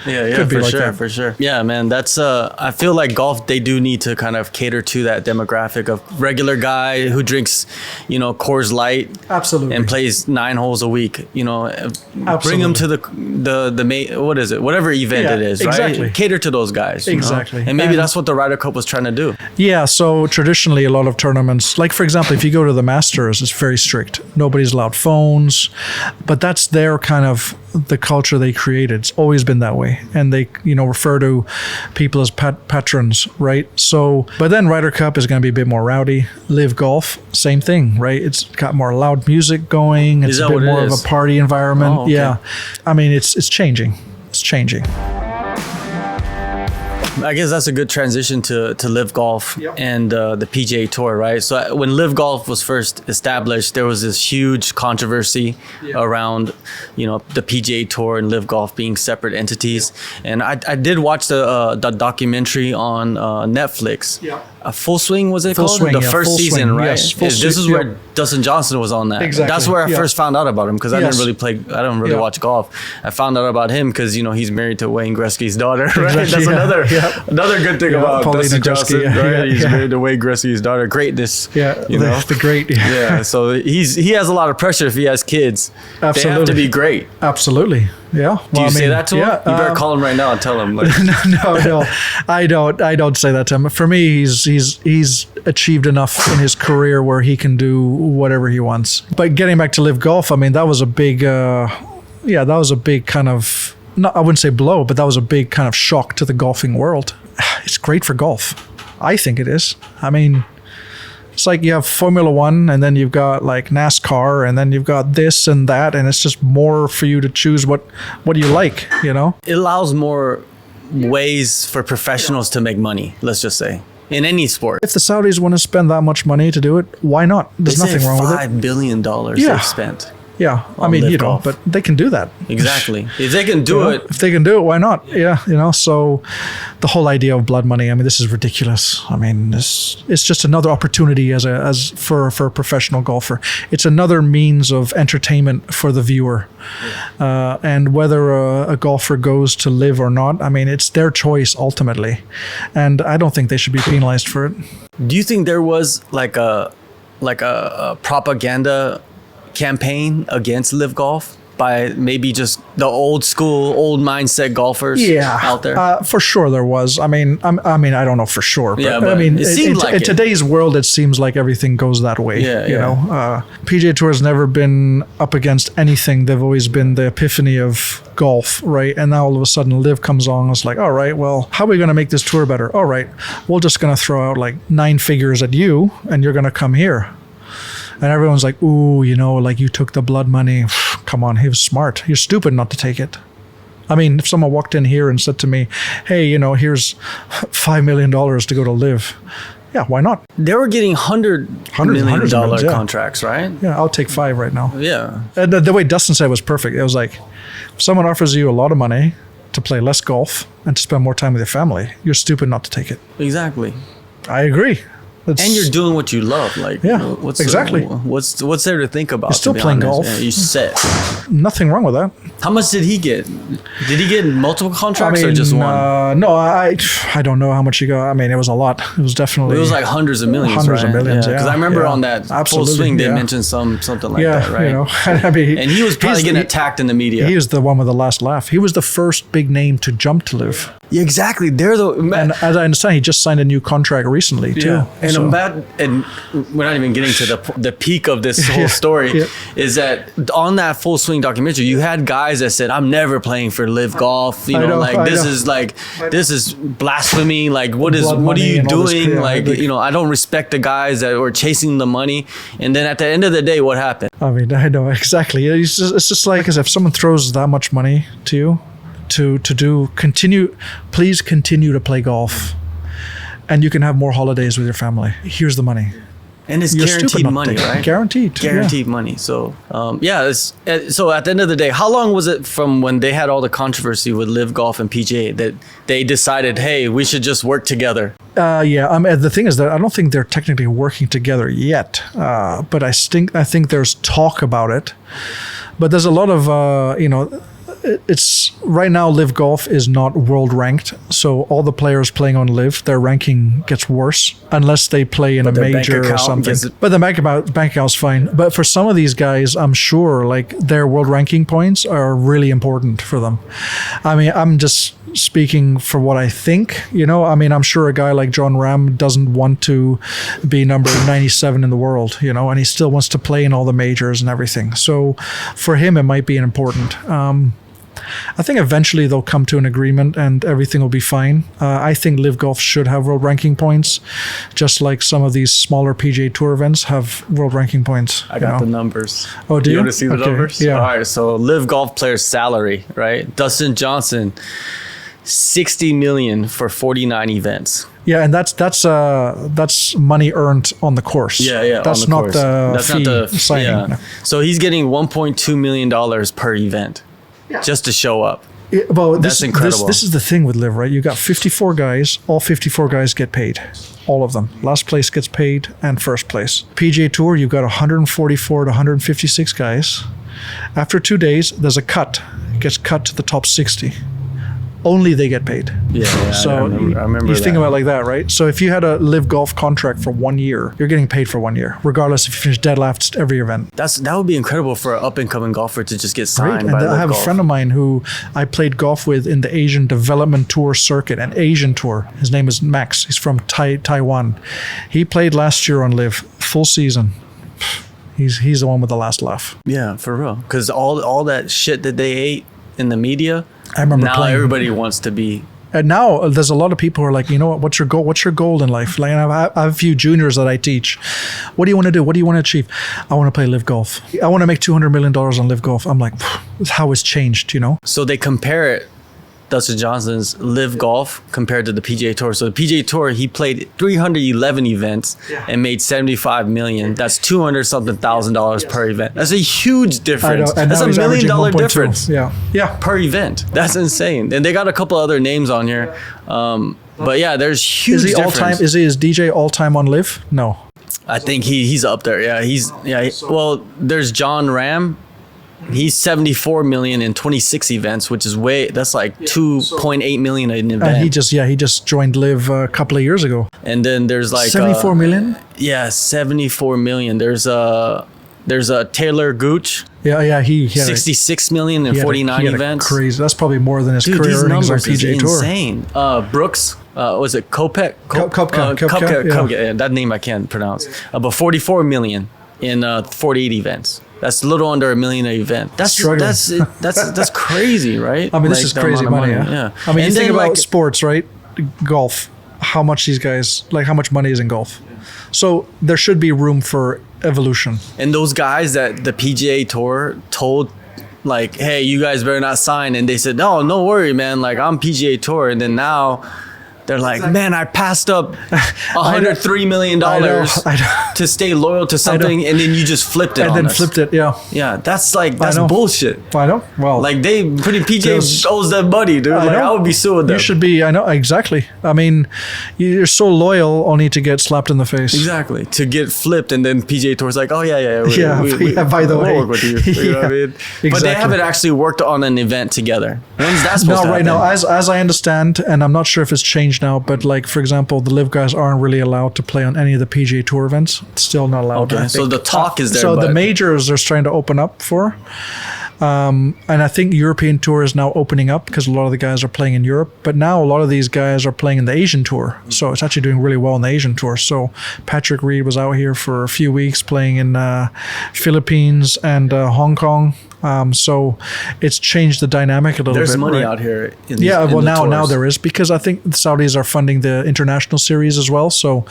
Yeah, for sure. Yeah, man, that's I feel like golf, they do need to kind of cater to that demographic of regular guy who drinks, Coors Light. Absolutely. And plays 9 holes a week, Absolutely. Bring them to the what is it? Whatever event it is, exactly. right? Cater to those guys. Exactly. And maybe that's what the Ryder Cup was trying to do. Yeah, so traditionally a lot of tournaments, like for example, if you go to the Masters, it's very strict. Nobody's allowed phones, but that's their kind of the culture they created created. It's always been that way. And they, refer to people as patrons, right? So, but then Ryder Cup is going to be a bit more rowdy. LIV Golf, same thing, right? It's got more loud music going. It's a bit more of a party environment. Oh, okay. Yeah. I mean, it's changing. It's changing. I guess that's a good transition to LIV Golf and the PGA Tour, right? So when LIV Golf was first established, there was this huge controversy around, the PGA Tour and LIV Golf being separate entities. And I did watch the documentary on Netflix. Yeah. Full Swing, was it Full called? Swing, the yeah, first Full season, Swing, right? yes, This is where Dustin Johnson was on that. Exactly. That's where I first found out about him, because I didn't really play. I don't really watch golf. I found out about him because he's married to Wayne Gretzky's daughter, right? Exactly, That's another good thing about Paulina Dustin Johnson, Gretzky, right? He's married to Wayne Gretzky's daughter. Greatness, the great. Yeah, so he has a lot a pressure if he has kids. Absolutely. They have to be great. Absolutely. Yeah. Do you say that to him? You better call him right now and tell him. Like, no, I don't say that to him. For me, he's achieved enough in his career where he can do whatever he wants. But getting back to LIV Golf, I mean, that was a big, that was a big kind of, I wouldn't say blow, but that was a big kind of shock to the golfing world. It's great for golf. I think it is. I mean, it's like you have Formula One, and then you've got like NASCAR, and then you've got this and that, and it's just more for you to choose what you like, It allows more ways for professionals to make money, let's just say, in any sport. If the Saudis want to spend that much money to do it, why not? There's nothing wrong with it. $5 billion they've spent. Yeah, I mean, golf. but they can do that. Exactly. If they can do it. If they can do it, why not? Yeah, so the whole idea of blood money, I mean, this is ridiculous. I mean, it's just another opportunity as for a professional golfer. It's another means of entertainment for the viewer. And whether a golfer goes to LIV or not, I mean, it's their choice ultimately. And I don't think they should be penalized for it. Do you think there was like a propaganda campaign against LIV Golf by maybe just the old mindset golfers out there? For sure there was. I mean, I don't know for sure, but, but I mean, it seems like in today's world, it seems like everything goes that way. PGA Tour has never been up against anything. They've always been the epiphany of golf, right? And now all of a sudden LIV comes on. It's like, all right, well, how are we going to make this tour better? All right, we're just going to throw out like 9 figures at you, and you're going to come here. And everyone's like, ooh, like you took the blood money. Come on, he was smart. You're stupid not to take it. I mean, if someone walked in here and said to me, hey, here's $5 million to go to LIV. Yeah, why not? They were getting $100 million contracts, right? Yeah, I'll take 5 right now. Yeah. And the way Dustin said was perfect. It was like, if someone offers you a lot of money to play less golf and to spend more time with your family, you're stupid not to take it. Exactly. I agree. And you're doing what you love, like exactly. What's there to think about? You're still playing golf. Yeah, you set. Nothing wrong with that. How much did he get? Did he get multiple contracts or just one? No, I don't know how much he got. I mean, it was a lot. It was definitely. It was like hundreds of millions. Hundreds of millions. Yeah. Because I remember on that Full Swing they mentioned something like that, right? I mean, and he was probably getting attacked in the media. He was the one with the last laugh. He was the first big name to jump to LIV. Yeah, exactly. They're the and as I understand, he just signed a new contract recently too. Yeah. And we're not even getting to the peak of this whole story. Is that on that Full Swing documentary, you had guys that said, "I'm never playing for LIV Golf." This is blasphemy. Like, what are you doing? Like, I don't respect the guys that were chasing the money. And then at the end of the day, what happened? I mean, I know exactly. It's just like as if someone throws that much money to you. Please continue to play golf, and you can have more holidays with your family. Here's the money. And it's guaranteed money, right? Guaranteed money. So, so at the end of the day, how long was it from when they had all the controversy with LIV Golf and PGA that they decided, hey, we should just work together? The thing is that I don't think they're technically working together yet, but I think there's talk about it. But there's a lot of, it's right now LIV Golf is not world ranked, so all the players playing on LIV, their ranking gets worse unless they play in a major or something. But the bank account's fine. But for some of these guys, I'm sure like their world ranking points are really important for them. I mean, I'm just speaking for what I think, I mean, I'm sure a guy like John Rahm doesn't want to be number 97 in the world, and he still wants to play in all the majors and everything. So for him, it might be important. I think eventually they'll come to an agreement and everything will be fine. I think LIV Golf should have world ranking points, just like some of these smaller PGA Tour events have world ranking points. I got the numbers. Oh, do you? Want to see the numbers? Yeah. All right, so LIV Golf player's salary, right? Dustin Johnson, $60 million for 49 events. Yeah, and that's money earned on the course. Yeah, That's on the not course. the That's fee not the signing. Yeah. No. So he's getting $1.2 million per event just to show up. Well, That's incredible. This is the thing with LIV, right? You got 54 guys. All 54 guys get paid. All of them. Last place gets paid and first place. PGA Tour, you've got 144 to 156 guys. After 2 days, there's a cut. It gets cut to the top 60. Only they get paid. Yeah, So I remember you that. think about it like that, right? So if you had a LIV Golf contract for 1 year, you're getting paid for 1 year, regardless if you finish dead last every event. That would be incredible for an up and coming golfer to just get Right? signed And by I LIV have Golf. a friend of mine who I played golf with in the Asian Development Tour circuit, an Asian tour. His name is Max. He's from Taiwan. He played last year on LIV, full season. He's the one with the last laugh. Yeah, for real. Because all that shit that they ate in the media, I remember now playing. everybody wants to be. And now there's a lot of people who are like, you know what? What's your goal? What's your goal in life? Like, I have a few juniors that I teach. What do you want to do? What do you want to achieve? I want to play LIV Golf. I want to make $200 million on LIV Golf. I'm like, how it's changed, you know? So they compare it, Dustin Johnson's LIV Golf compared to the PGA Tour. So the PGA Tour, he played 311 events and made 75 million. That's 200 something thousand dollars per event. That's a huge difference. And That's now $1 he's million averaging 1.2. difference. Yeah. Per event. That's insane. And they got a couple other names on here. But yeah, there's huge Is he all difference. time? Is DJ all time on LIV? No. I think he's up there. Yeah, well, there's John Ram. He's 74 million in 26 events, which is that's like 2.8 million an event. And he just joined LIV a couple of years ago. And then there's like 74 million? Yeah, 74 million. There's a Taylor Gooch, Yeah, he had 66 million in he had 49 he had events. Crazy. That's probably more than his Dude, career these earnings on numbers is PGA Tour. insane. Brooks, was it Kopech? Koepka, Yeah, that name I can't pronounce. But 44 million in 48 events. That's a little under $1 million an event. That's crazy, right? I mean, this Like, is the crazy amount of money. Yeah. I mean, And you think then, about like, sports, right? Golf. How much these guys how much money is in golf? So there should be room for evolution. and those guys that the PGA Tour told, like, hey, you guys better not sign. And they said, no worry, man. Like, I'm PGA Tour. And then now they're like, man, I passed up $103 million I know. to stay loyal to something. And then you just flipped it And on then us. flipped it, yeah. Yeah, that's know. bullshit. I know. Well, Like, PGA There's- owes them money, dude. Like, I would be suing them. You should be. I know exactly. I mean, you're so loyal, only to get slapped in the face. Exactly. To get flipped, and then PGA Tour's like, oh, yeah. By the we'll way. work with you. You know what I mean? But they Exactly. haven't actually worked on an event together. When's that supposed to No, right happen? now, as I understand, and I'm not sure if it's changed now, but like, for example, the LIV guys aren't really allowed to play on any of the PGA Tour events. It's still not allowed. Okay, I so think. the talk is there, So the but- majors they're trying to open up for. And I think European Tour is now opening up because a lot of the guys are playing in Europe. But now a lot of these guys are playing in the Asian Tour. So it's actually doing really well in the Asian Tour. So Patrick Reed was out here for a few weeks playing in Philippines and Hong Kong. So it's changed the dynamic a little bit. There's money right? out here. In Yeah, in well, the now tours. there is, because I think the Saudis are funding the international series as well. So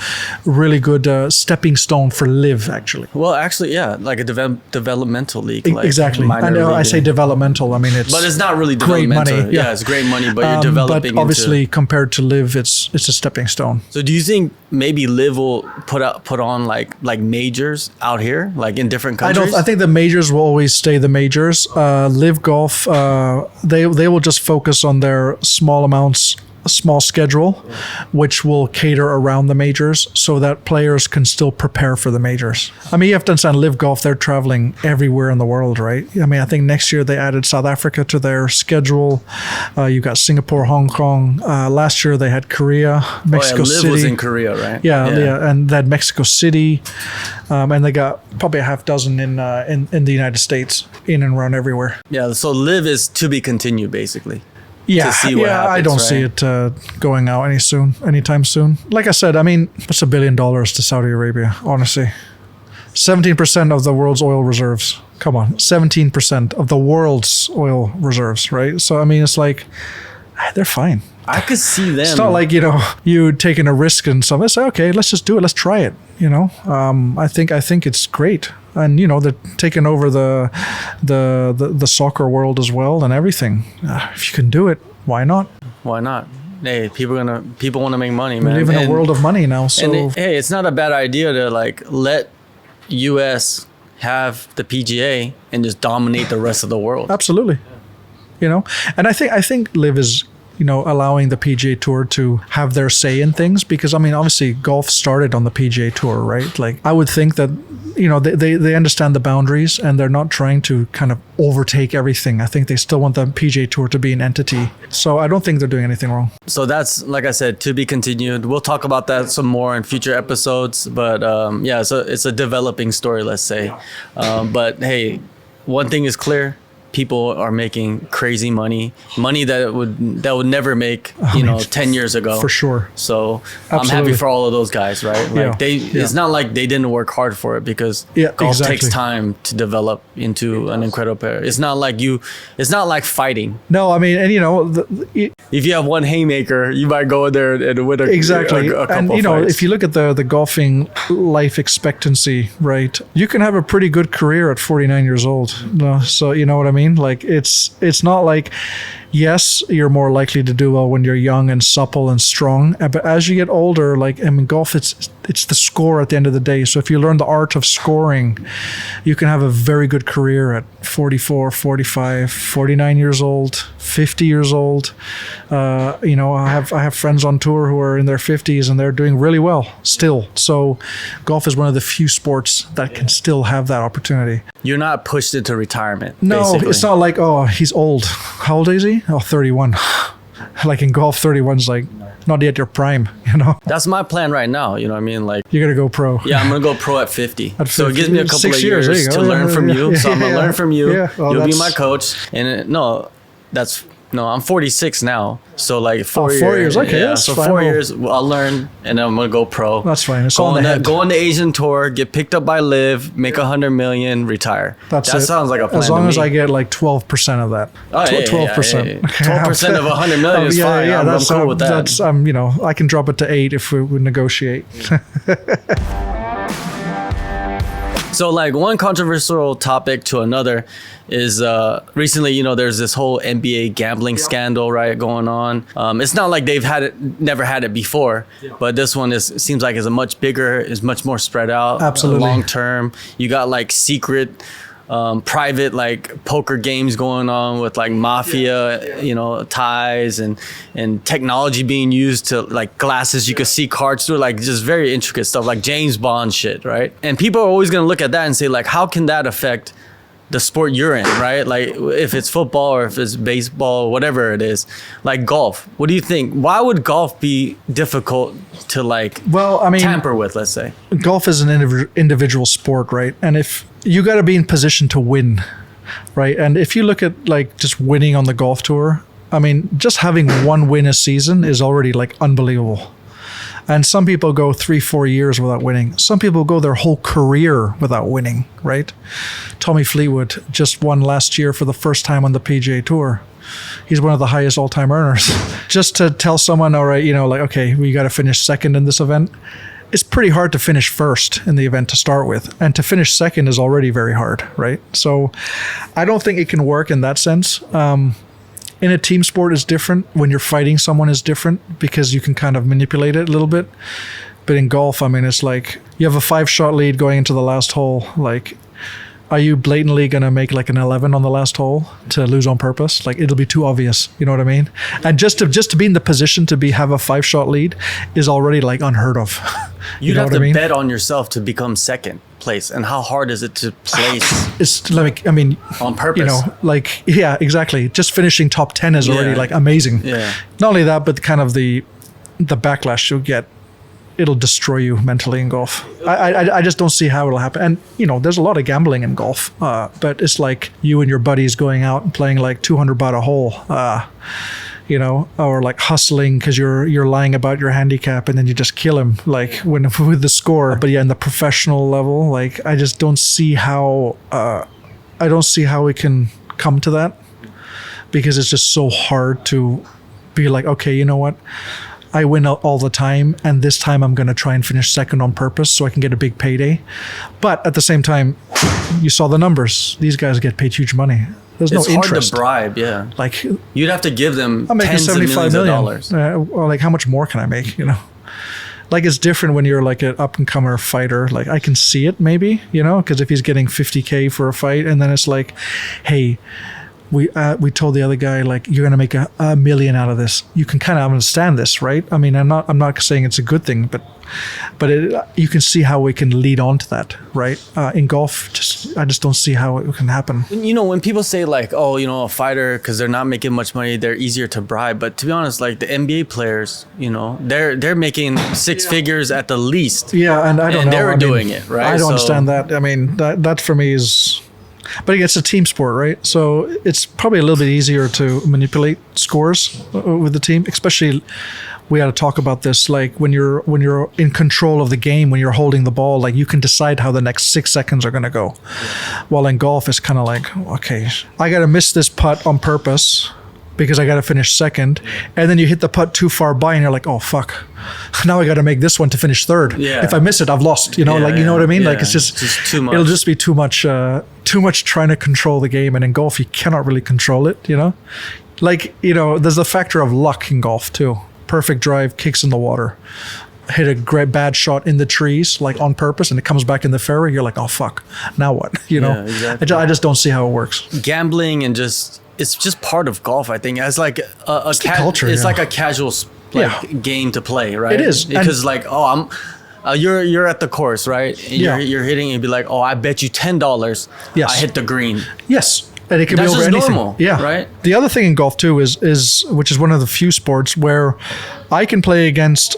really good stepping stone for LIV, actually. Well, actually, yeah, like a developmental league. Like Exactly. minor I know I league. say developmental. I mean, it's But it's not really great developmental. money. Yeah, it's great money, but you're developing But obviously, into... compared to LIV, it's a stepping stone. So do you think maybe LIV will put on like majors out here, like in different countries? I think the majors will always stay the majors. LIV Golf, they will just focus on their small schedule, which will cater around the majors so that players can still prepare for the majors. I mean, you have to understand, LIV Golf, they're traveling everywhere in the world, right? I mean, I think next year they added South Africa to their schedule. You got Singapore, Hong Kong. Last year they had Korea, Mexico LIV City. was in Korea, right? Yeah, and they had Mexico City, and they got probably a half dozen in the United States, in and around everywhere. Yeah, so LIV is to be continued, basically. Yeah, see what I don't happens, see right? it going out anytime soon. Like I said, I mean, what's $1 billion to Saudi Arabia? Honestly, 17% of the world's oil reserves. Come on, 17% of the world's oil reserves, right? So I mean, it's like they're fine. I could see them. It's not like, you know, you taking a risk and something. It's like, okay, let's just do it. Let's try it. You know, I think it's great. And, you know, they're taking over the soccer world as well and everything. If you can do it, why not? Why not? Hey, people want to make money, man. We live in a world of money now. So hey, it's not a bad idea to like let US have the PGA and just dominate the rest of the world. Absolutely. You know, and I think LIV is, you know, allowing the PGA Tour to have their say in things, because I mean, obviously golf started on the PGA Tour, right? Like I would think that, you know, they understand the boundaries and they're not trying to kind of overtake everything. I think they still want the PGA Tour to be an entity. So I don't think they're doing anything wrong. So that's, like I said, to be continued. We'll talk about that some more in future episodes. But yeah, so it's a developing story, let's say. But hey, one thing is clear. People are making crazy money that would never make, you know, 10 years ago. For sure. So Absolutely. I'm happy for all of those guys, right? Like it's not like they didn't work hard for it, because golf takes time to develop into an incredible player. It's not like fighting. No, I mean, and you know, if you have one haymaker, you might go in there and win a couple and you know, fights. if you look at the golfing life expectancy, right, you can have a pretty good career at 49 years old. No, so you know what I mean? Like it's not like, yes, you're more likely to do well when you're young and supple and strong, but as you get older, like, I mean, golf, it's the score at the end of the day. So if you learn the art of scoring, you can have a very good career at 44, 45, 49 years old, 50 years old. You know, I have friends on tour who are in their 50s and they're doing really well still. So golf is one of the few sports that can still have that opportunity. You're not pushed into retirement. No, basically. It's not like, oh, he's old. How old is he? Oh, 31. Like in golf, 31's like not yet your prime, you know? That's my plan right now, you know what I mean? Like, you're going to go pro. Yeah, I'm going to go pro at 50. So it gives me a couple of years to learn from you. So I'm going to learn from you. Well, you'll be my coach. And I'm 46 now. So like 4 years. Okay, yeah, that's so fine. 4 years, I'll learn, and then I'm going to go pro. That's fine. It's go on the head. Go on the Asian tour, get picked up by LIV, make 100 million, retire. That sounds like a plan. As long to as me. I get like 12% of that. 12%. 12% of 100 million is fine. I'm cool with that. That's you know, I can drop it to 8 if we would negotiate. So like one controversial topic to another is recently, you know, there's this whole NBA gambling scandal, right, going on. It's not like they've never had it before, but this one seems like is much more spread out. Absolutely. Long term. You got like secret private like poker games going on with like mafia, you know, ties and technology being used to like glasses you could see cards through, like just very intricate stuff, like James Bond shit, right? And people are always gonna look at that and say like, how can that affect the sport you're in, right? Like if it's football or if it's baseball, whatever it is, like golf. What do you think? Why would golf be difficult to like tamper with, let's say? Golf is an individual sport, right? And if you got to be in position to win, right? And if you look at like just winning on the golf tour, I mean, just having one win a season is already like unbelievable. And some people go 3-4 years without winning. Some people go their whole career without winning, right? Tommy Fleetwood just won last year for the first time on the PGA Tour. He's one of the highest all-time earners. Just to tell someone, all right, you know, like, okay, we got to finish second in this event. It's pretty hard to finish first in the event to start with. And to finish second is already very hard, right? So I don't think it can work in that sense. In a team sport is different. When you're fighting someone is different because you can kind of manipulate it a little bit. But in golf, I mean, it's like you have a 5-shot lead going into the last hole. Like, are you blatantly going to make like an 11 on the last hole to lose on purpose? Like, it'll be too obvious. You know what I mean? And just to be in the position to have a 5-shot lead is already like unheard of. You'd have to bet on yourself to become second place. And how hard is it to place? It's like, I mean, on purpose. You know, like, yeah, exactly. Just finishing top 10 is already like amazing. Yeah. Not only that, but kind of the backlash you'll get. It'll destroy you mentally in golf. I just don't see how it'll happen. And, you know, there's a lot of gambling in golf, but it's like you and your buddies going out and playing like 200 baht a hole, you know, or like hustling because you're lying about your handicap and then you just kill him, like with the score. But yeah, in the professional level, like I just don't see how I don't see how we can come to that, because it's just so hard to be like, okay, you know what? I win all the time, and this time I'm going to try and finish second on purpose so I can get a big payday. But at the same time, you saw the numbers. These guys get paid huge money. There's no interest. It's hard to bribe, yeah. Like, you'd have to give them I'm making tens of millions of dollars. Well, like, how much more can I make, you know? Like, it's different when you're like an up-and-comer fighter. Like, I can see it maybe, you know, because if he's getting $50K for a fight, and then it's like, hey, we told the other guy, like, you're gonna make a million out of this. You can kind of understand this, right? I mean, I'm not saying it's a good thing, but you can see how we can lead on to that, right? In golf, I just don't see how it can happen. You know, when people say like, oh, you know, a fighter, because they're not making much money, they're easier to bribe. But to be honest, like the NBA players, you know, they're making six figures at the least. Yeah, and I don't know. They're doing it, right? I don't understand that. I mean, that for me is. But it's a team sport, right? So it's probably a little bit easier to manipulate scores with the team, especially. We had to talk about this, like when you're in control of the game, when you're holding the ball, like you can decide how the next 6 seconds are going to go. While in golf, it's kind of like, okay, I got to miss this putt on purpose because I got to finish second. And then you hit the putt too far by and you're like, oh, fuck. Now I got to make this one to finish third. Yeah. If I miss it, I've lost, you know, you know what I mean? Yeah. Like it's just too much. It'll just be too much trying to control the game. And in golf, you cannot really control it, you know? Like, you know, there's the factor of luck in golf too. Perfect drive, kicks in the water, hit a great bad shot in the trees, like on purpose, and it comes back in the fairway. You're like, oh fuck, now what? You know, exactly. I just don't see how it works. Gambling and it's just part of golf. I think as like it's the culture. It's like a casual game to play, right? It is because like you're at the course, right? And you're hitting and be like, oh, I bet you $10. Yes, I hit the green. Yes. And it can be over anything. Normal, yeah, right. The other thing in golf too is which is one of the few sports where I can play against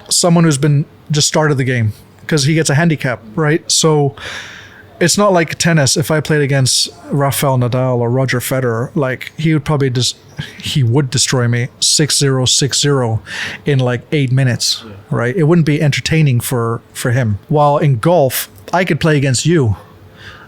someone who's been just started the game because he gets a handicap, right? So it's not like tennis. If I played against Rafael Nadal or Roger Federer, like he would destroy me 6-0, 6-0 in like 8 minutes, right? It wouldn't be entertaining for him. While in golf, I could play against you.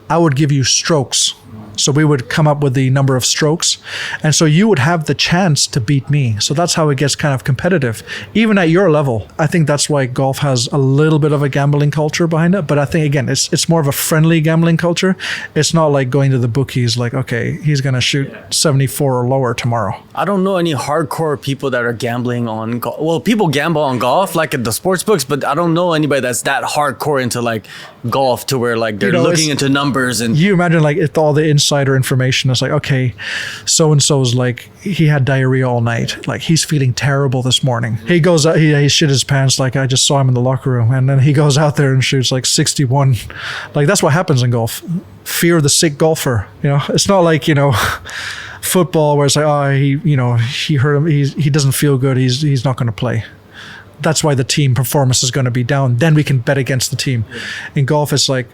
I would give you strokes. So we would come up with the number of strokes. And so you would have the chance to beat me. So that's how it gets kind of competitive. Even at your level, I think that's why golf has a little bit of a gambling culture behind it. But I think, again, it's more of a friendly gambling culture. It's not like going to the bookies like, okay, he's going to shoot 74 or lower tomorrow. I don't know any hardcore people that are gambling on golf. Well, people gamble on golf, like at the sports books, but I don't know anybody that's that hardcore into like golf to where like they're looking into numbers. And you imagine like if all the insider information is like, okay, so-and-so's like, he had diarrhea all night. Like he's feeling terrible this morning. He goes out, he shit his pants. Like I just saw him in the locker room. And then he goes out there and shoots like 61. Like that's what happens in golf. Fear the sick golfer. You know, it's not like, you know, football where it's like, oh, he hurt him. He doesn't feel good. He's not going to play. That's why the team performance is going to be down. Then we can bet against the team. In golf, it's like,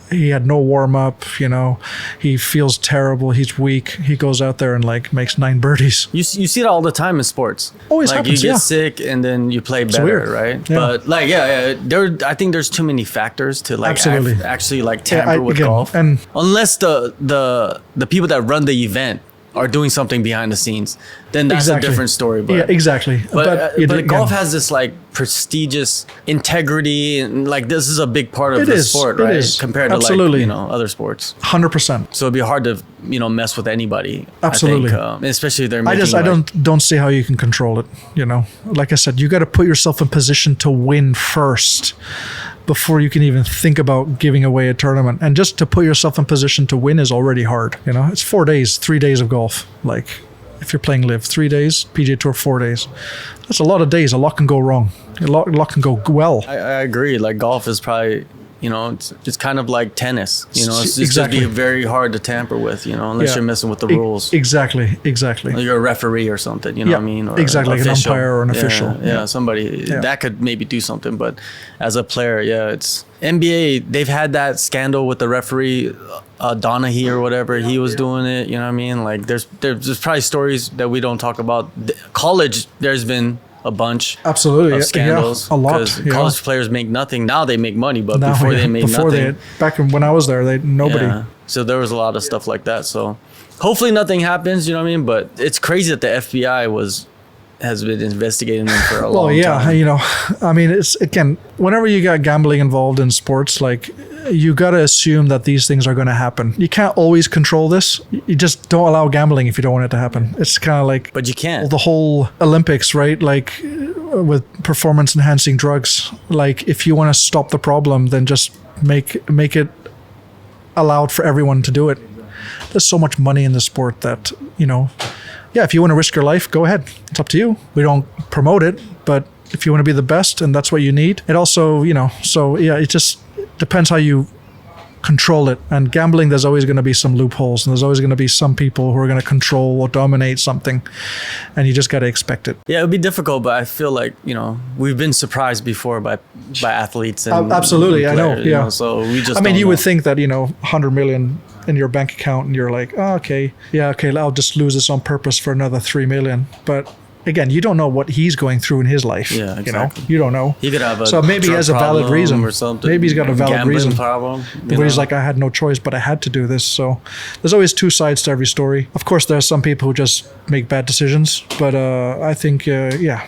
he had no warm up, you know, he feels terrible, he's weak, he goes out there and like makes 9 birdies. You see it all the time in sports. Always like happens, you get sick and then you play better, right? Yeah. But like I think there's too many factors to like actually like tamper with golf. And unless the people that run the event are doing something behind the scenes, then that's a different story. But, yeah, exactly. But golf has this like prestigious integrity, and like this is a big part of the sport, right? Compared to like, you know, other sports. 100%. So it'd be hard to, you know, mess with anybody. Absolutely. I think, especially if they're making I don't see how you can control it. You know, like I said, you got to put yourself in position to win first before you can even think about giving away a tournament. And just to put yourself in position to win is already hard. You know, it's 4 days, 3 days of golf. Like if you're playing LIV, 3 days, PGA Tour 4 days. That's a lot of days. A lot can go wrong. A lot can go well. I agree. Like golf is probably, you know, it's kind of like tennis. You know, it's exactly. Just be very hard to tamper with, you know, unless you're messing with the rules. Exactly. Or you're a referee or something, you know what I mean? Or exactly, like an umpire or an official. Yeah, somebody that could maybe do something. But as a player, it's NBA, they've had that scandal with the referee, Donaghy or whatever. He was doing it, you know what I mean? Like there's probably stories that we don't talk about. College, there's been a bunch of scandals. A lot. Because college players make nothing. Now they make money, but before they made nothing. Back when I was there, nobody. So there was a lot of stuff like that. So hopefully nothing happens, you know what I mean? But it's crazy that the FBI has been investigating them for a long time. Well, yeah, I mean, it's, again, whenever you got gambling involved in sports, like, you got to assume that these things are going to happen. You can't always control this. You just don't allow gambling if you don't want it to happen. It's kind of like, But you can't. the whole Olympics, right? Like, with performance enhancing drugs, like, if you want to stop the problem, then just make it allowed for everyone to do it. There's so much money in the sport that, yeah, if you want to risk your life, go ahead. It's up to you. We don't promote it, but if you want to be the best and that's what you need, it also, so yeah, it just depends how you control it. And gambling, there's always going to be some loopholes, and there's always going to be some people who are going to control or dominate something, and you just got to expect it. Yeah, it would be difficult, but I feel like, we've been surprised before by athletes. And Absolutely, players, I know, yeah. So we just you would think that, 100 million in your bank account, and you're like, oh, okay, I'll just lose this on purpose for another 3 million. But again, you don't know what he's going through in his life. Yeah, exactly. You don't know. He could have so maybe he has a valid reason or something. Maybe he's got a valid reason problem. Where he's like, I had no choice, but I had to do this. So there's always two sides to every story. Of course, there are some people who just make bad decisions, but I think, I'm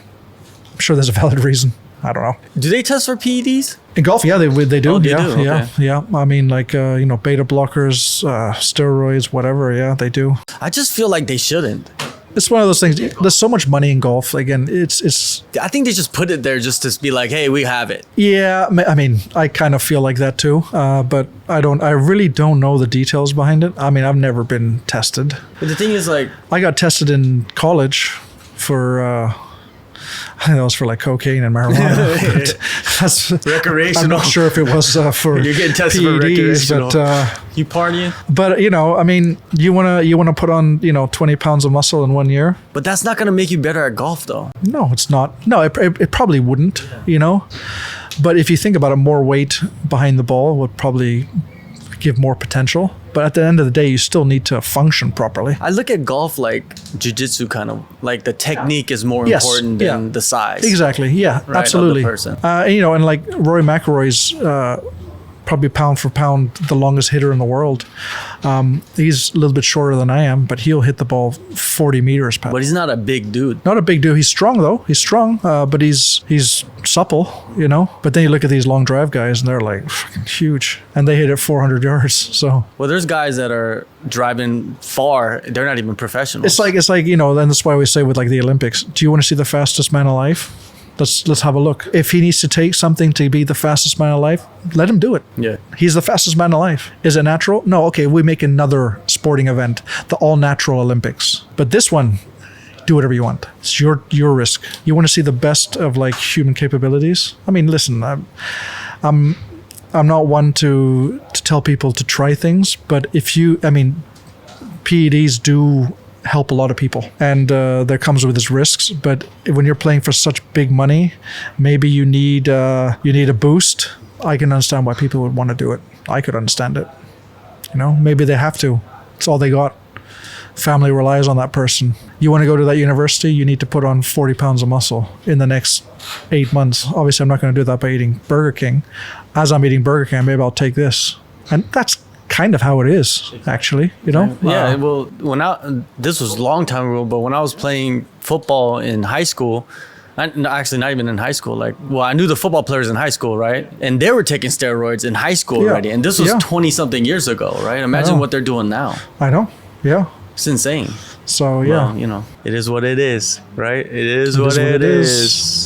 sure there's a valid reason. I don't know. Do they test for PEDs? In golf, yeah, they do. Oh, they do? Okay. Yeah. I mean, like, beta blockers, steroids, whatever. Yeah, they do. I just feel like they shouldn't. It's one of those things. There's so much money in golf. Again, it's. I think they just put it there just to be like, hey, we have it. Yeah, I mean, I kind of feel like that too. But I really don't know the details behind it. I mean, I've never been tested. But the thing is, like, I got tested in college for. I think that was for like cocaine and marijuana. That's recreational. I'm not sure if it was for You're getting tested PEDs, for recreational. but you partying? But I mean, you wanna put on 20 pounds of muscle in 1 year. But that's not gonna make you better at golf, though. No, it's not. No, it probably wouldn't. But if you think about it, more weight behind the ball would probably give more potential. But at the end of the day, you still need to function properly. I look at golf like jiu-jitsu, kind of like the technique is more important than the size. Exactly. Yeah, right, absolutely. Of the person. And like Rory McIlroy's probably pound for pound the longest hitter in the world. He's a little bit shorter than I am, but he'll hit the ball 40 meters past. But he's not a big dude. Not a big dude. He's strong though. He's strong, but he's supple, But then you look at these long drive guys, and they're like fucking huge, and they hit it 400 yards. So well, there's guys that are driving far. They're not even professionals. It's like and that's why we say with like the Olympics. Do you want to see the fastest man alive? Let's have a look. If he needs to take something to be the fastest man alive, let him do it. Yeah. He's the fastest man alive. Is it natural? No. Okay, we make another sporting event, the all-natural Olympics. But this one, do whatever you want. It's your risk. You want to see the best of like human capabilities? I mean, listen, I'm not one to tell people to try things, but PEDs do help a lot of people, and there comes with its risks. But when you're playing for such big money, maybe you need a boost. I can understand why people would want to do it. I could understand it. Maybe they have to. It's all they got. Family relies on that person. You want to go to that university, you need to put on 40 pounds of muscle in the next 8 months. Obviously, I'm not going to do that by eating Burger King. As I'm eating Burger King, maybe I'll take this. And that's kind of how it is, actually, Yeah, well, this was a long time ago, but when I was playing football in high school, actually not even in high school, I knew the football players in high school, right? And they were taking steroids in high school already. And this was 20-something years ago, right? Imagine what they're doing now. I know, yeah. It's insane. So, yeah. Well, it is what it is, right? It is what it is.